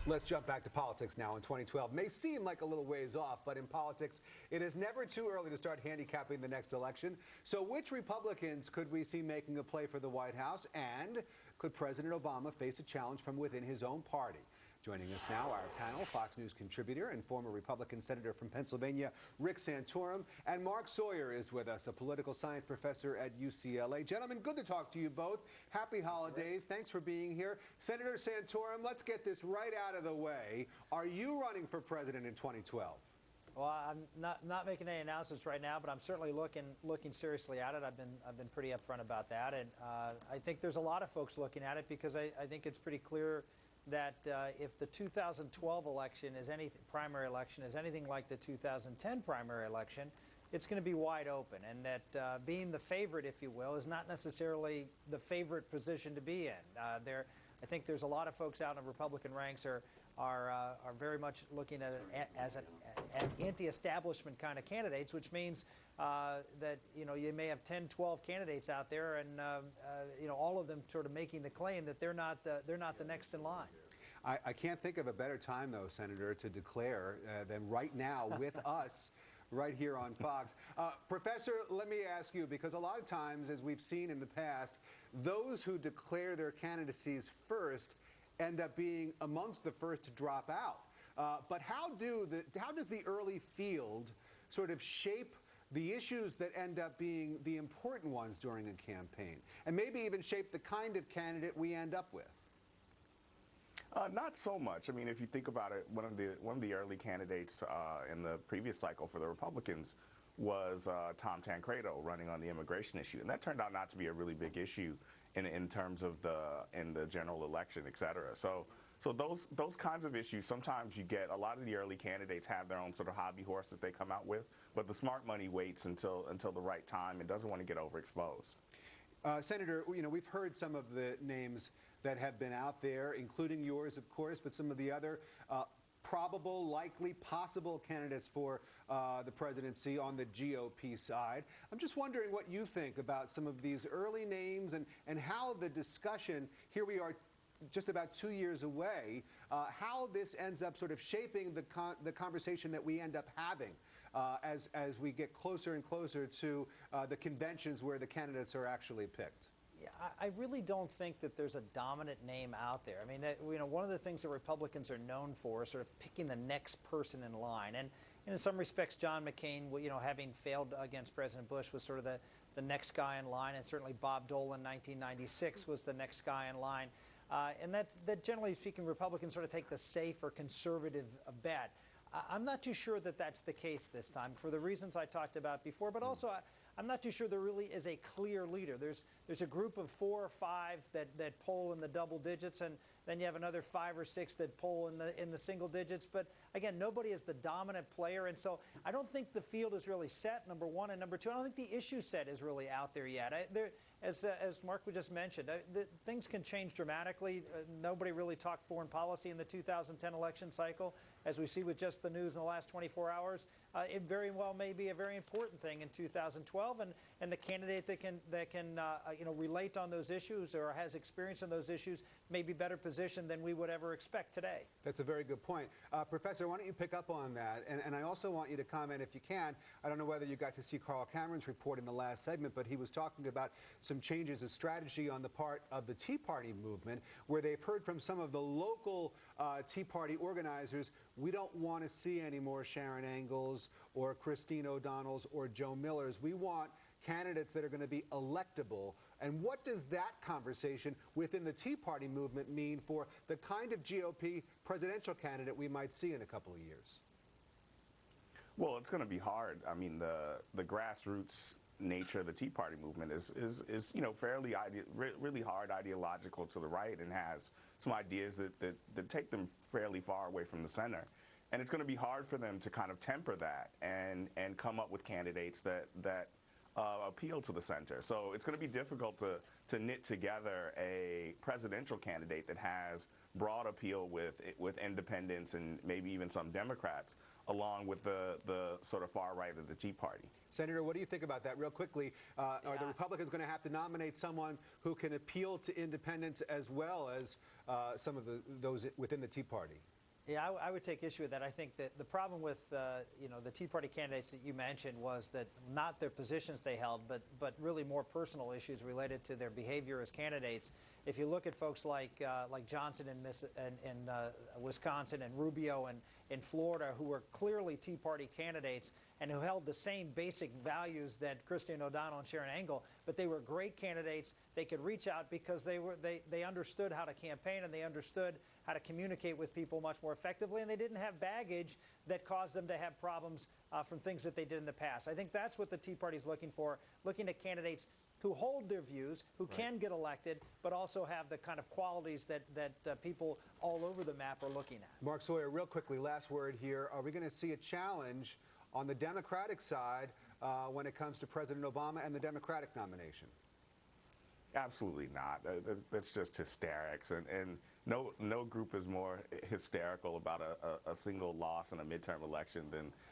Let's jump back to politics now. In 2012 may seem like a little ways off, but in politics, it is never too early to start handicapping the next election. So which Republicans could we see making a play for the White House? And could President Obama face a challenge from within his own party? Joining us now, our panel, Fox News contributor and former Republican Senator from Pennsylvania, Rick Santorum, and Mark Sawyer is with us, a political science professor at UCLA. Gentlemen, good to talk to you both. Happy holidays. Thanks for being here. Senator Santorum, let's get this right out of the way. Are you running for president in 2012? Well, I'm not making any announcements right now, but I'm certainly looking seriously at it. I've been pretty upfront about that, and I think there's a lot of folks looking at it because I think it's pretty clear that if the 2012 election is primary election is anything like the 2010 primary election, it's going to be wide open, and that being the favorite, if you will, is not necessarily the favorite position to be in. I think there's a lot of folks out in the Republican ranks are very much looking at it as an anti-establishment kind of candidates, which means that you may have 10, 12 candidates out there, and all of them sort of making the claim that they're not the next in line. I can't think of a better time, though, Senator, to declare than right now with us right here on Fox. Professor, let me ask you, because a lot of times, as we've seen in the past, those who declare their candidacies first end up being amongst the first to drop out. But how does the early field sort of shape the issues that end up being the important ones during a campaign, and maybe even shape the kind of candidate we end up with? Not so much. I mean, if you think about it, one of the early candidates in the previous cycle for the Republicans was Tom Tancredo running on the immigration issue, and that turned out not to be a really big issue in terms of in the general election, et cetera. So those kinds of issues, sometimes you get a lot of the early candidates have their own sort of hobby horse that they come out with, but the smart money waits until the right time and doesn't want to get overexposed. Senator, we've heard some of the names that have been out there, including yours, of course, but some of the other probable, likely, possible candidates for the presidency on the GOP side. I'm just wondering what you think about some of these early names and how the discussion, here we are just about 2 years away, how this ends up sort of shaping the conversation that we end up having as we get closer and closer to the conventions where the candidates are actually picked. Yeah, I really don't think that there's a dominant name out there. I mean, one of the things that Republicans are known for is sort of picking the next person in line. And in some respects, John McCain, having failed against President Bush, was sort of the next guy in line. And certainly Bob Dole in 1996 was the next guy in line. And that generally speaking, Republicans sort of take the safe or conservative bet. I'm not too sure that that's the case this time for the reasons I talked about before, but also I'm not too sure there really is a clear leader. There's a group of 4 or 5 that poll in the double digits, and then you have another 5 or 6 that poll in the single digits. But again, nobody is the dominant player, and so I don't think the field is really set, number one, and number two, I don't think the issue set is really out there yet. As Mark just mentioned, things can change dramatically. Nobody really talked foreign policy in the 2010 election cycle. As we see with just the news in the last 24 hours, it very well may be a very important thing in 2012, and the candidate that can relate on those issues or has experience on those issues may be better positioned than we would ever expect today. That's a very good point. Professor, why don't you pick up on that? And I also want you to comment, if you can, I don't know whether you got to see Carl Cameron's report in the last segment, but he was talking about some changes of strategy on the part of the Tea Party movement, where they've heard from some of the local Tea Party organizers, we don't want to see any more Sharon Angles or Christine O'Donnell's or Joe Miller's. We want candidates that are going to be electable. And what does that conversation within the Tea Party movement mean for the kind of GOP presidential candidate we might see in a couple of years? Well, it's going to be hard. I mean, the grassroots nature of the Tea Party movement is fairly really hard ideological to the right, and has some ideas that take them fairly far away from the center. And it's going to be hard for them to kind of temper that and come up with candidates that appeal to the center. So it's going to be difficult to knit together a presidential candidate that has broad appeal with independents and maybe even some Democrats, along with the sort of far right of the Tea Party. Senator, what do you think about that real quickly? Are the Republicans going to have to nominate someone who can appeal to independents as well as some of those within the Tea Party? Yeah, I would take issue with that. I think that the problem with you know, the Tea Party candidates that you mentioned was that not their positions they held, but really more personal issues related to their behavior as candidates. If you look at folks like Johnson in Wisconsin and Rubio in Florida, who were clearly Tea Party candidates and who held the same basic values that Christine O'Donnell and Sharon Angle, but they were great candidates. They could reach out because they understood how to campaign, and they understood how to communicate with people much more effectively, and they didn't have baggage that caused them to have problems from things that they did in the past. I think that's what the Tea Party is looking for, looking at candidates who hold their views, who can get elected, but also have the kind of qualities that people all over the map are looking at. Mark Sawyer, real quickly, last word here. Are we going to see a challenge on the Democratic side when it comes to President Obama and the Democratic nomination? Absolutely not. That's just hysterics, and no group is more hysterical about a single loss in a midterm election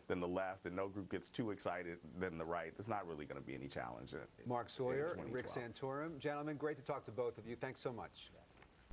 than the left, and no group gets too excited than the right. There's not really going to be any challenge. Mark Sawyer, Rick Santorum, gentlemen, great to talk to both of you. Thanks so much.